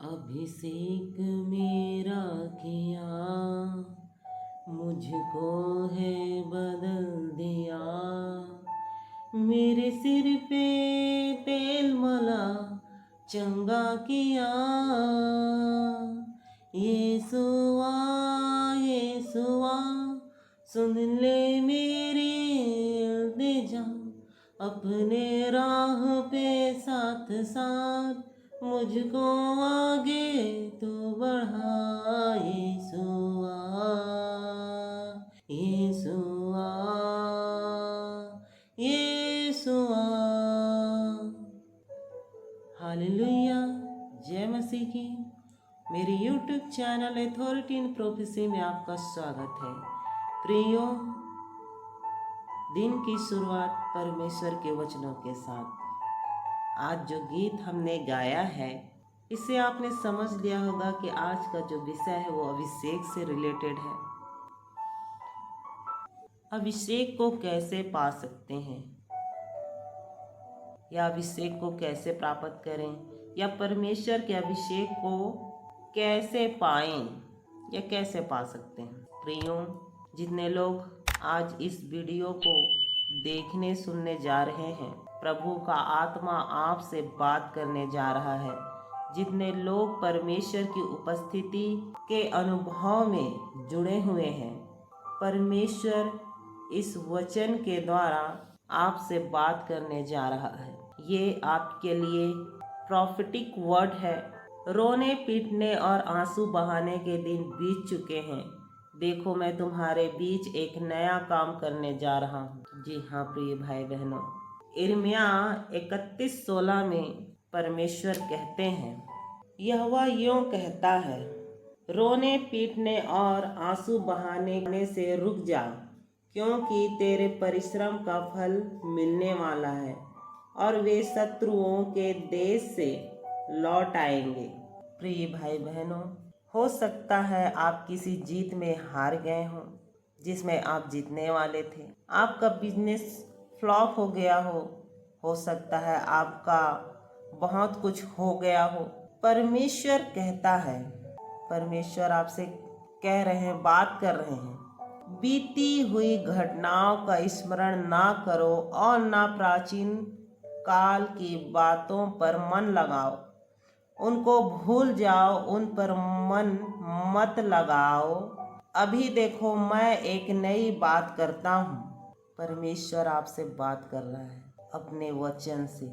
अभिषेक मेरा किया, मुझको है बदल दिया। मेरे सिर पे तेल मला, चंगा किया। यीशुआ यीशुआ, सुन ले मेरी इल्तिजा। अपने राह पे साथ साथ मुझको आगे तू बढ़ा। यीशुआ यीशुआ यीशुआ। हालेलुया, जय मसीह की। मेरे YouTube channel authority in prophecy में आपका स्वागत है। प्रियो, दिन की शुरुआत परमेश्वर के वचनों के साथ। आज जो गीत हमने गाया है, इससे आपने समझ लिया होगा कि आज का जो विषय है वो अभिषेक से रिलेटेड है। अभिषेक को कैसे पा सकते हैं, या अभिषेक को कैसे प्राप्त करें, या परमेश्वर के अभिषेक को कैसे पाएं, या कैसे पा सकते हैं। प्रियो, जितने लोग आज इस वीडियो को देखने सुनने जा रहे हैं, प्रभु का आत्मा आपसे बात करने जा रहा है। जितने लोग परमेश्वर की उपस्थिति के अनुभव में जुड़े हुए हैं, परमेश्वर इस वचन के द्वारा आपसे बात करने जा रहा है। ये आपके लिए प्रॉफिटिक वर्ड है। रोने पीटने और आंसू बहाने के दिन बीत चुके हैं। देखो, मैं तुम्हारे बीच एक नया काम करने जा रहा हूँ। जी हाँ प्रिय भाई बहनों, यिर्मयाह 31:16 में परमेश्वर कहते हैं, यहोवा यूं कहता है, रोने पीटने और आंसू बहाने से रुक जा, क्योंकि तेरे परिश्रम का फल मिलने वाला है और वे शत्रुओं के देश से लौट आएंगे। प्रिय भाई बहनों, हो सकता है आप किसी जीत में हार गए हों जिसमें आप जीतने वाले थे। आपका बिजनेस फ्लॉप हो गया हो सकता है आपका बहुत कुछ हो गया हो। परमेश्वर कहता है, परमेश्वर आपसे कह रहे हैं, बात कर रहे हैं, बीती हुई घटनाओं का स्मरण ना करो और ना प्राचीन काल की बातों पर मन लगाओ। उनको भूल जाओ, उन पर मन मत लगाओ। अभी देखो, मैं एक नई बात करता हूँ। परमेश्वर आपसे बात कर रहा है अपने वचन से।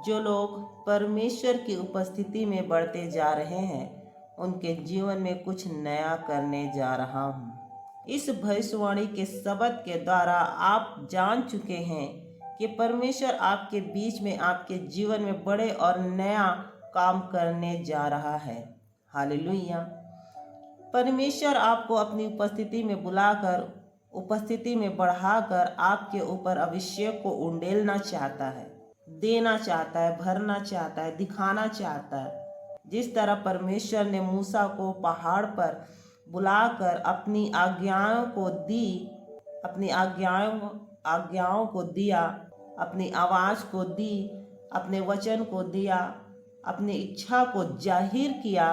जो लोग परमेश्वर की उपस्थिति में बढ़ते जा रहे हैं, उनके जीवन में कुछ नया करने जा रहा हूँ। इस भविष्यवाणी के शब्द के द्वारा आप जान चुके हैं कि परमेश्वर आपके बीच में, आपके जीवन में बड़े और नया काम करने जा रहा है। हालेलुया। परमेश्वर आपको अपनी उपस्थिति में बुलाकर, उपस्थिति में बढ़ाकर आपके ऊपर अभिषेक को उंडेलना चाहता है, देना चाहता है, भरना चाहता है, दिखाना चाहता है। जिस तरह परमेश्वर ने मूसा को पहाड़ पर बुलाकर अपनी आज्ञाओं को दी, अपनी आज्ञाओं को दिया, अपनी आवाज़ को दी, अपने वचन को दिया, अपनी इच्छा को जाहिर किया।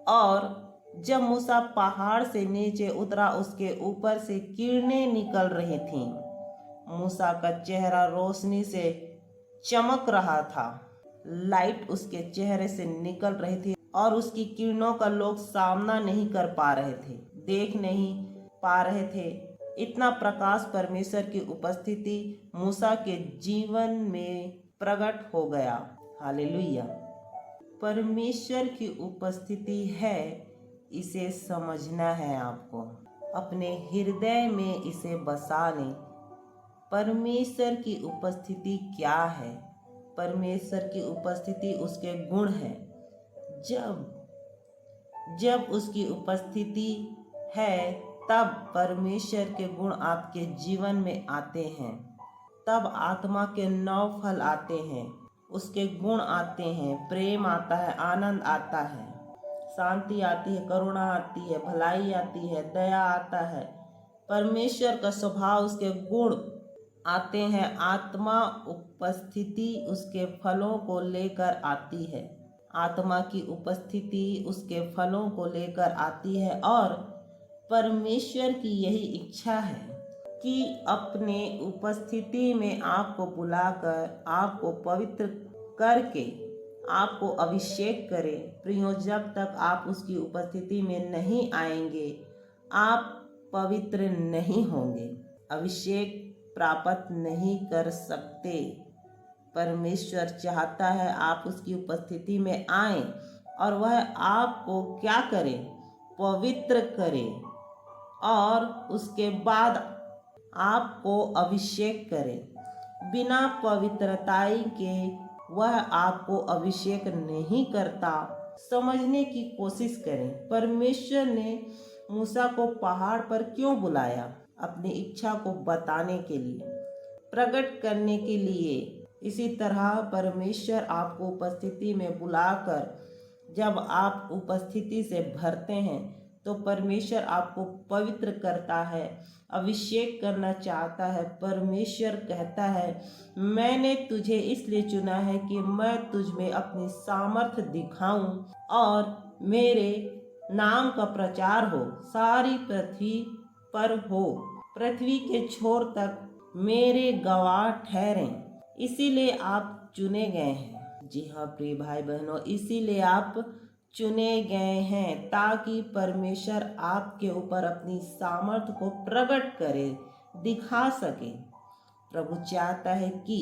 और जब मूसा पहाड़ से नीचे उतरा, उसके ऊपर से किरणें निकल रही थीं। मूसा का चेहरा रोशनी से चमक रहा था। लाइट उसके चेहरे से निकल रही थी और उसकी किरणों का लोग सामना नहीं कर पा रहे थे, देख नहीं पा रहे थे। इतना प्रकाश परमेश्वर की उपस्थिति मूसा के जीवन में प्रकट हो गया। हालेलुया। परमेश्वर की उपस्थिति है, इसे समझना है आपको, अपने हृदय में इसे बसा लें। परमेश्वर की उपस्थिति क्या है? परमेश्वर की उपस्थिति उसके गुण है। जब उसकी उपस्थिति है, तब परमेश्वर के गुण आपके जीवन में आते हैं। तब आत्मा के 9 फल आते हैं, उसके गुण आते हैं। प्रेम आता है, आनंद आता है, शांति आती है, करुणा आती है, भलाई आती है, दया आता है। परमेश्वर का स्वभाव, उसके गुण आते हैं। आत्मा उपस्थिति उसके फलों को लेकर आती है। आत्मा की उपस्थिति उसके फलों को लेकर आती है और परमेश्वर की यही इच्छा है कि अपने उपस्थिति में आपको बुलाकर आपको पवित्र करके आपको अभिषेक करे। प्रियो, जब तक आप उसकी उपस्थिति में नहीं आएंगे आप पवित्र नहीं होंगे, अभिषेक प्राप्त नहीं कर सकते। परमेश्वर चाहता है आप उसकी उपस्थिति में आए और वह आपको क्या करे, पवित्र करे और उसके बाद आपको अभिषेक करे। बिना पवित्रताई के वह आपको अभिषेक नहीं करता। समझने की कोशिश करें, परमेश्वर ने मूसा को पहाड़ पर क्यों बुलाया? अपनी इच्छा को बताने के लिए, प्रकट करने के लिए। इसी तरह परमेश्वर आपको उपस्थिति में बुलाकर जब आप उपस्थिति से भरते हैं तो परमेश्वर आपको पवित्र करता है, अभिषेक करना चाहता है। परमेश्वर कहता है, मैंने तुझे इसलिए चुना है कि मैं तुझ में अपनी सामर्थ्य दिखाऊं और मेरे नाम का प्रचार हो, सारी पृथ्वी पर हो, पृथ्वी के छोर तक मेरे गवाह ठहरें। इसीलिए आप चुने गए हैं। जी हाँ प्रिय भाई बहनों, इसीलिए आप चुने गए हैं ताकि परमेश्वर आपके ऊपर अपनी सामर्थ्य को प्रकट करे, दिखा सके। प्रभु चाहता है कि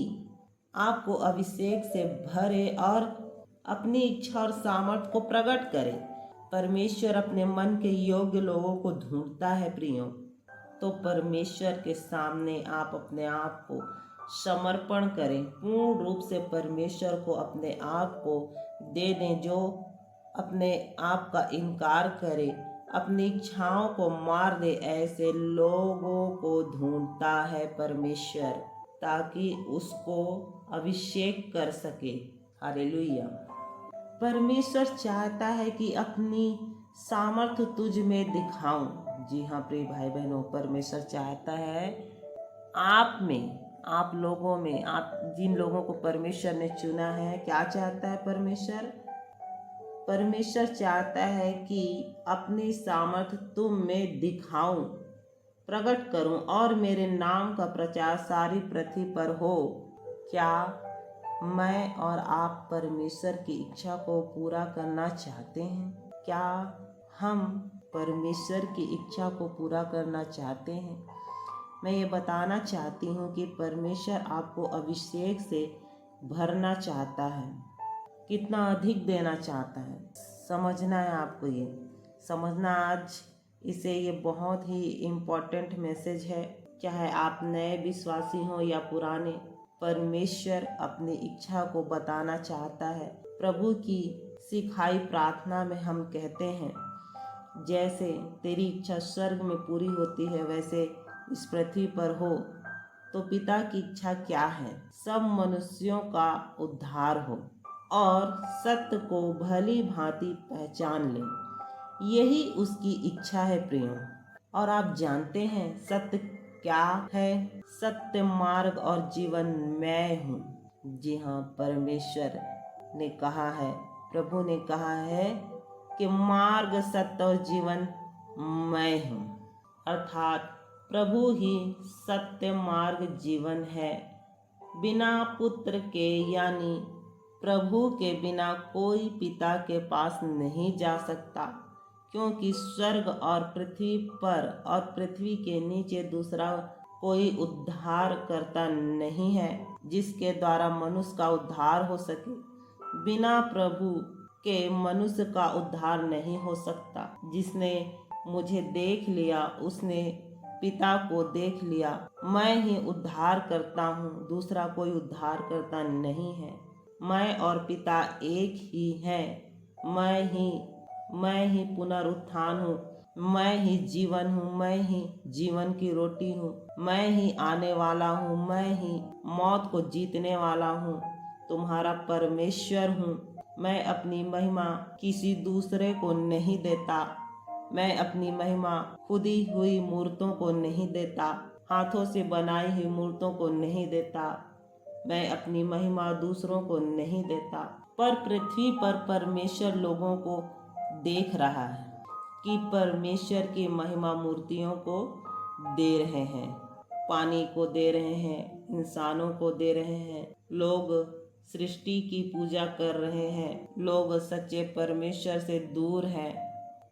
आपको अभिषेक से भरे और अपनी इच्छा और सामर्थ्य को प्रकट करे। परमेश्वर अपने मन के योग्य लोगों को ढूंढता है प्रियो। तो परमेश्वर के सामने आप अपने आप को समर्पण करें, पूर्ण रूप से परमेश्वर को अपने आप को दे दें। जो अपने आप का इनकार करे, अपनी इच्छाओं को मार दे, ऐसे लोगों को ढूंढता है परमेश्वर ताकि उसको अभिषेक कर सके। हालेलुया। परमेश्वर चाहता है कि अपनी सामर्थ्य तुझ में दिखाऊं। जी हाँ प्रिय भाई बहनों, परमेश्वर चाहता है आप में, आप लोगों में, आप जिन लोगों को परमेश्वर ने चुना है। क्या चाहता है परमेश्वर? परमेश्वर चाहता है कि अपनी सामर्थ्य तुम में दिखाऊं, प्रकट करूं और मेरे नाम का प्रचार सारी पृथ्वी पर हो। क्या मैं और आप परमेश्वर की इच्छा को पूरा करना चाहते हैं? क्या हम परमेश्वर की इच्छा को पूरा करना चाहते हैं? मैं ये बताना चाहती हूँ कि परमेश्वर आपको अभिषेक से भरना चाहता है, कितना अधिक देना चाहता है। समझना है आपको, ये समझना आज इसे, ये बहुत ही इम्पोर्टेंट मैसेज है। चाहे आप नए विश्वासी हो या पुराने, परमेश्वर अपनी इच्छा को बताना चाहता है। प्रभु की सिखाई प्रार्थना में हम कहते हैं, जैसे तेरी इच्छा स्वर्ग में पूरी होती है वैसे इस पृथ्वी पर हो। तो पिता की इच्छा क्या है? सब मनुष्यों का उद्धार हो और सत्य को भली भांति पहचान ले। यही उसकी इच्छा है प्रियो। और आप जानते हैं सत्य क्या है? सत्य, मार्ग और जीवन मैं हूँ। जी हाँ, परमेश्वर ने कहा है, प्रभु ने कहा है कि मार्ग, सत्य और जीवन मैं हूँ। अर्थात प्रभु ही सत्य, मार्ग, जीवन है। बिना पुत्र के यानी प्रभु के बिना कोई पिता के पास नहीं जा सकता, क्योंकि स्वर्ग और पृथ्वी पर और पृथ्वी के नीचे दूसरा कोई उद्धार करता नहीं है जिसके द्वारा मनुष्य का उद्धार हो सके। बिना प्रभु के मनुष्य का उद्धार नहीं हो सकता। जिसने मुझे देख लिया उसने पिता को देख लिया। मैं ही उद्धार करता हूँ, दूसरा कोई उद्धार करता नहीं है। मैं और पिता एक ही हैं। मैं ही पुनरुत्थान हूँ, मैं ही जीवन हूँ, मैं ही जीवन की रोटी हूँ, मैं ही आने वाला हूँ, मैं ही मौत को जीतने वाला हूँ, तुम्हारा परमेश्वर हूँ। मैं अपनी महिमा किसी दूसरे को नहीं देता। मैं अपनी महिमा खुदी हुई मूर्तों को नहीं देता, हाथों से बनाई हुई मूर्तों को नहीं देता। मैं अपनी महिमा दूसरों को नहीं देता, पर पृथ्वी पर परमेश्वर लोगों को देख रहा है कि परमेश्वर की महिमा मूर्तियों को दे रहे हैं, पानी को दे रहे हैं, इंसानों को दे रहे हैं। लोग सृष्टि की पूजा कर रहे हैं, लोग सच्चे परमेश्वर से दूर हैं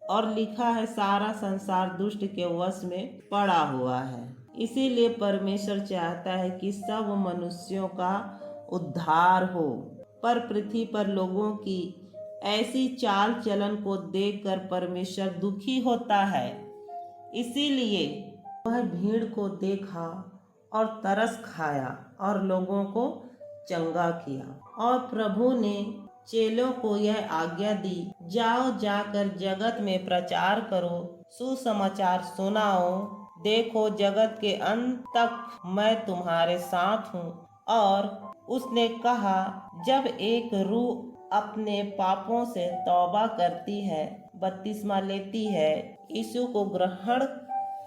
और लिखा है सारा संसार दुष्ट के वश में पड़ा हुआ है। इसीलिए परमेश्वर चाहता है कि सब मनुष्यों का उद्धार हो, पर पृथ्वी पर लोगों की ऐसी चाल चलन को देखकर परमेश्वर दुखी होता है। इसीलिए वह भीड़ को देखा और तरस खाया और लोगों को चंगा किया। और प्रभु ने चेलों को यह आज्ञा दी, जाओ जाकर जगत में प्रचार करो, सुसमाचार सुनाओ, देखो जगत के अंत तक मैं तुम्हारे साथ हूँ। और उसने कहा, जब एक रूह अपने पापों से तौबा करती है, बपतिस्मा लेती है, यीशु को ग्रहण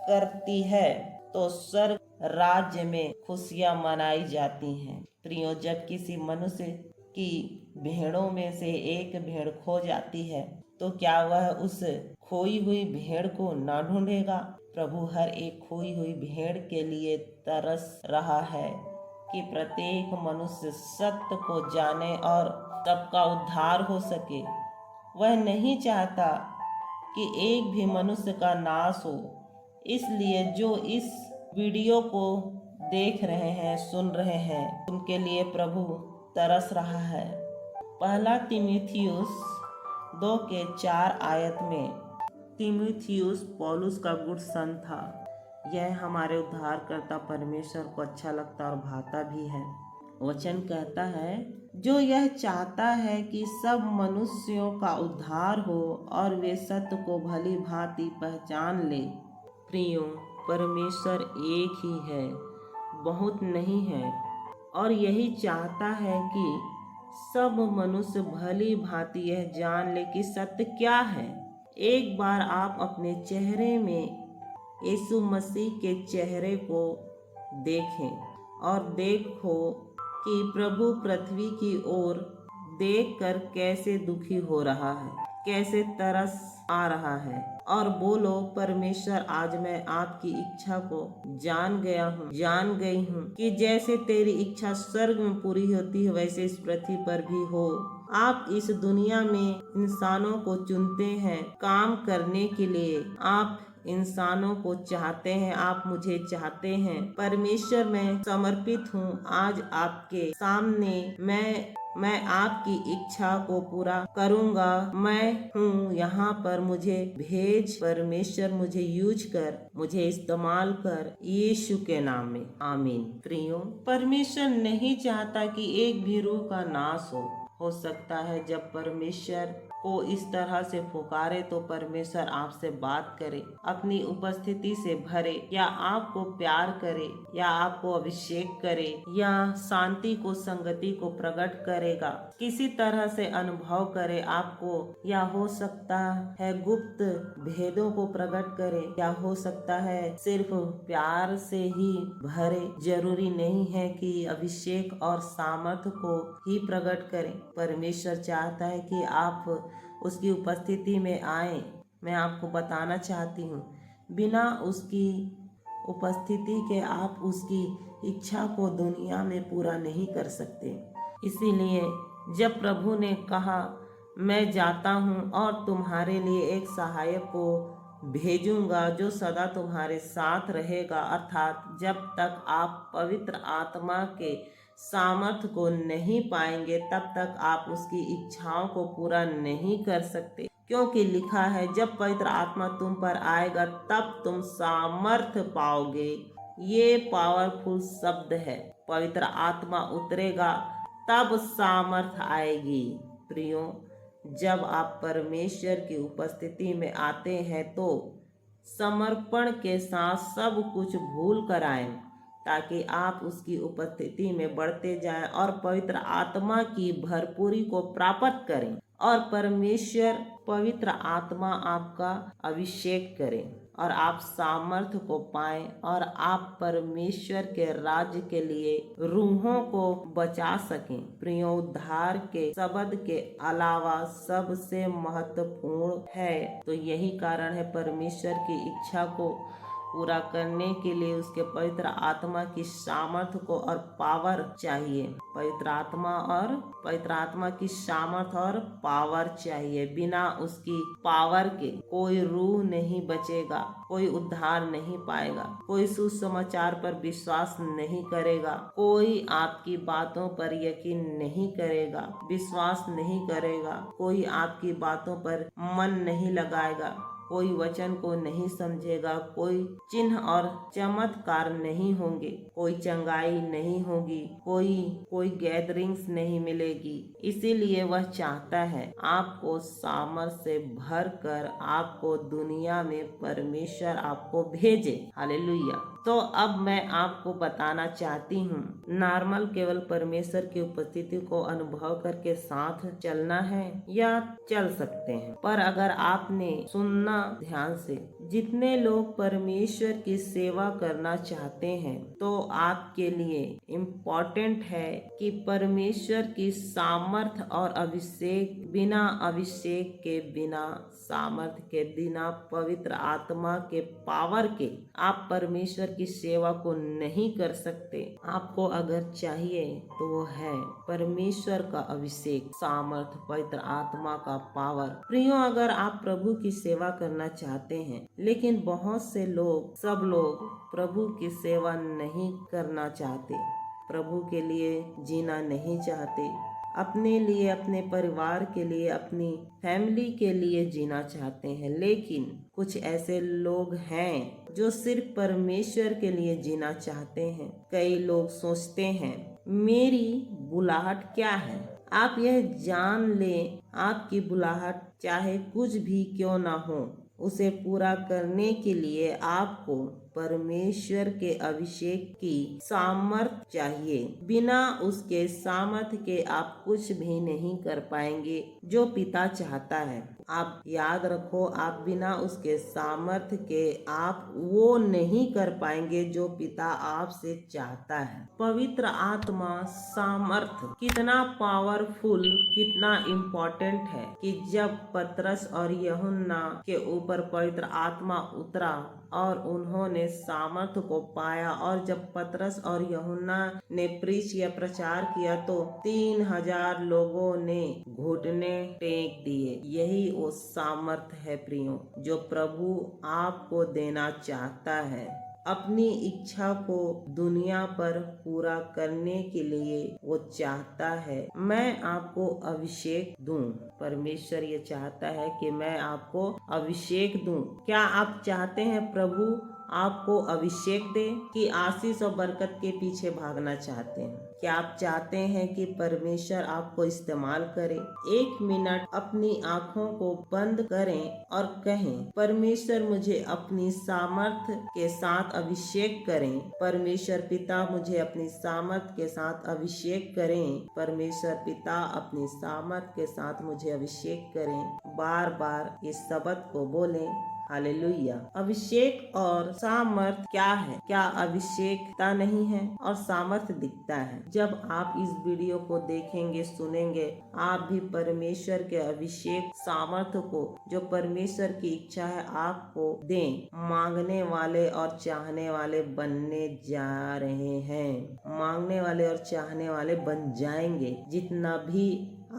करती है, तो स्वर्ग राज्य में खुशियां मनाई जाती हैं। प्रियो, जब किसी मनुष्य की भेड़ों में से एक भेड़ खो जाती है, तो क्या वह उस खोई हुई भेड़ को ना ढूंढेगा? प्रभु हर एक खोई हुई भेड़ के लिए तरस रहा है कि प्रत्येक मनुष्य सत्य को जाने और सबका उद्धार हो सके। वह नहीं चाहता कि एक भी मनुष्य का नाश हो। इसलिए जो इस वीडियो को देख रहे हैं, सुन रहे हैं, उनके लिए प्रभु तरस रहा है। पहला तीमुथियुस 2:4 में तीमुथियुस पौलुस का गुड सन था। यह हमारे उद्धारकर्ता परमेश्वर को अच्छा लगता और भाता भी है। वचन कहता है, जो यह चाहता है कि सब मनुष्यों का उद्धार हो और वे सत्य को भली भांति पहचान ले। प्रियो, परमेश्वर एक ही है, बहुत नहीं है, और यही चाहता है कि सब मनुष्य भली भांति यह जान ले कि सत्य क्या है। एक बार आप अपने चेहरे में यीशु मसीह के चेहरे को देखें और देखो कि प्रभु पृथ्वी की ओर देखकर कैसे दुखी हो रहा है, कैसे तरस आ रहा है, और बोलो, परमेश्वर, आज मैं आपकी इच्छा को जान गई हूँ कि जैसे तेरी इच्छा स्वर्ग में पूरी होती है वैसे इस पृथ्वी पर भी हो। आप इस दुनिया में इंसानों को चुनते हैं काम करने के लिए। आप इंसानों को चाहते हैं, आप मुझे चाहते हैं। परमेश्वर, मैं समर्पित हूँ। आज आपके सामने मैं आपकी इच्छा को पूरा करूँगा। मैं हूँ यहाँ पर, मुझे भेज परमेश्वर, मुझे यूज कर, मुझे इस्तेमाल कर, यीशु के नाम में, आमीन। प्रियो, परमेश्वर नहीं चाहता कि एक भी रूह का नाश हो सकता है जब परमेश्वर को इस तरह से पुकारे तो परमेश्वर आपसे बात करे, अपनी उपस्थिति से भरे, या आपको प्यार करे, या आपको अभिषेक करे, या शांति को, संगति को प्रकट करेगा, किसी तरह से अनुभव करे आपको, या हो सकता है गुप्त भेदों को प्रकट करे, या हो सकता है सिर्फ प्यार से ही भरे। जरूरी नहीं है कि अभिषेक और सामर्थ को ही प्रकट करे। परमेश्वर चाहता है कि आप उसकी उपस्थिति में आए। मैं आपको बताना चाहती हूँ, बिना उसकी उपस्थिति के आप उसकी इच्छा को दुनिया में पूरा नहीं कर सकते। इसीलिए जब प्रभु ने कहा, मैं जाता हूँ और तुम्हारे लिए एक सहायक को भेजूंगा जो सदा तुम्हारे साथ रहेगा, अर्थात जब तक आप पवित्र आत्मा के सामर्थ्य को नहीं पाएंगे तब तक आप उसकी इच्छाओं को पूरा नहीं कर सकते। क्योंकि लिखा है, जब पवित्र आत्मा तुम पर आएगा तब तुम सामर्थ्य पाओगे। ये पावरफुल शब्द है। पवित्र आत्मा उतरेगा तब सामर्थ्य आएगी। प्रियो, जब आप परमेश्वर की उपस्थिति में आते हैं तो समर्पण के साथ सब कुछ भूल कर आएं, ताकि आप उसकी उपस्थिति में बढ़ते जाएं और पवित्र आत्मा की भरपूरी को प्राप्त करें, और परमेश्वर पवित्र आत्मा आपका अभिषेक करें और आप सामर्थ्य को पाएं और आप परमेश्वर के राज्य के लिए रूहों को बचा सकें। प्रियो, उद्धार के शब्द के अलावा सबसे महत्वपूर्ण है। तो यही कारण है परमेश्वर की इच्छा को पूरा करने के लिए उसके पवित्र आत्मा की सामर्थ्य को और पावर चाहिए। पवित्र आत्मा की सामर्थ्य और पावर चाहिए। बिना उसकी पावर के कोई रूह नहीं बचेगा, कोई उद्धार नहीं पाएगा, कोई सुसमाचार पर विश्वास नहीं करेगा, कोई आपकी बातों पर यकीन नहीं करेगा, विश्वास नहीं करेगा, कोई आपकी बातों पर मन नहीं लगाएगा, कोई वचन को नहीं समझेगा, कोई चिन्ह और चमत्कार नहीं होंगे, कोई चंगाई नहीं होगी, कोई गैदरिंग्स नहीं मिलेगी। इसीलिए वह चाहता है आपको सामर्थ्य से भर कर आपको दुनिया में परमेश्वर आपको भेजे। हालेलुया। तो अब मैं आपको बताना चाहती हूँ, नॉर्मल केवल परमेश्वर की उपस्थिति को अनुभव करके साथ चलना है या चल सकते हैं, पर अगर आपने सुनना ध्यान से, जितने लोग परमेश्वर की सेवा करना चाहते हैं तो आपके लिए इम्पोर्टेंट है कि परमेश्वर की सामर्थ और अभिषेक, बिना अभिषेक के, बिना सामर्थ के, बिना पवित्र आत्मा के पावर के आप परमेश्वर की सेवा को नहीं कर सकते। आपको अगर चाहिए तो वो है परमेश्वर का अभिषेक, सामर्थ, पवित्र आत्मा का पावर। प्रियो, अगर आप प्रभु की सेवा करना चाहते हैं, लेकिन बहुत से लोग, सब लोग प्रभु की सेवा नहीं करना चाहते, प्रभु के लिए जीना नहीं चाहते, अपने लिए, अपने परिवार के लिए, अपनी फैमिली के लिए जीना चाहते हैं, लेकिन कुछ ऐसे लोग हैं जो सिर्फ परमेश्वर के लिए जीना चाहते हैं। कई लोग सोचते हैं मेरी बुलाहट क्या है। आप यह जान लें, आपकी बुलाहट चाहे कुछ भी क्यों ना हो, उसे पूरा करने के लिए आपको परमेश्वर के अभिषेक की सामर्थ चाहिए। बिना उसके सामर्थ के आप कुछ भी नहीं कर पाएंगे जो पिता चाहता है। आप याद रखो, आप बिना उसके सामर्थ के आप वो नहीं कर पाएंगे जो पिता आपसे चाहता है। पवित्र आत्मा सामर्थ कितना पावरफुल, कितना इम्पोर्टेंट है कि जब पतरस और यूहन्ना के ऊपर पवित्र आत्मा उतरा और उन्होंने सामर्थ को पाया, और जब पतरस और यूहन्ना ने प्रीच या प्रचार किया तो 3000 लोगों ने घुटने टेक दिए। यही वो सामर्थ है प्रियो, जो प्रभु आपको देना चाहता है। अपनी इच्छा को दुनिया पर पूरा करने के लिए वो चाहता है मैं आपको अभिषेक दूं। परमेश्वर ये चाहता है कि मैं आपको अभिषेक दूं। क्या आप चाहते हैं प्रभु आपको अभिषेक दे कि आशीष और बरकत के पीछे भागना चाहते हैं? क्या आप चाहते हैं कि परमेश्वर आपको इस्तेमाल करे? 1 मिनट अपनी आँखों को बंद करें और कहें, परमेश्वर मुझे अपनी सामर्थ के साथ अभिषेक करें। परमेश्वर पिता मुझे अपनी सामर्थ के साथ अभिषेक करें। परमेश्वर पिता अपनी सामर्थ के साथ मुझे अभिषेक करें। बार बार इस शब्द को बोलें। हालेलुया। अभिषेक और सामर्थ क्या है? क्या अभिषेकता नहीं है और सामर्थ दिखता है? जब आप इस वीडियो को देखेंगे, सुनेंगे, आप भी परमेश्वर के अभिषेक सामर्थ को, जो परमेश्वर की इच्छा है, आपको दें, मांगने वाले और चाहने वाले बनने जा रहे हैं। मांगने वाले और चाहने वाले बन जाएंगे। जितना भी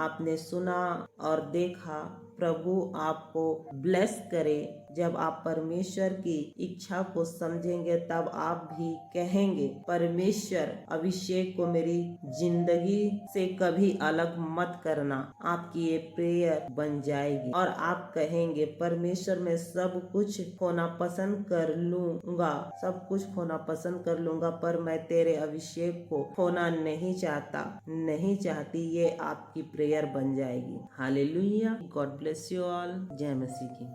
आपने सुना और देखा, प्रभु आपको ब्लेस करे। जब आप परमेश्वर की इच्छा को समझेंगे तब आप भी कहेंगे, परमेश्वर अभिषेक को मेरी जिंदगी से कभी अलग मत करना। आपकी ये प्रेयर बन जाएगी और आप कहेंगे, परमेश्वर मैं सब कुछ खोना पसंद कर लूंगा, सब कुछ खोना पसंद कर लूंगा, पर मैं तेरे अभिषेक को खोना नहीं चाहता, नहीं चाहती। ये आपकी प्रेयर बन जाएगी। Hallelujah. God bless you all. जय मसीह की।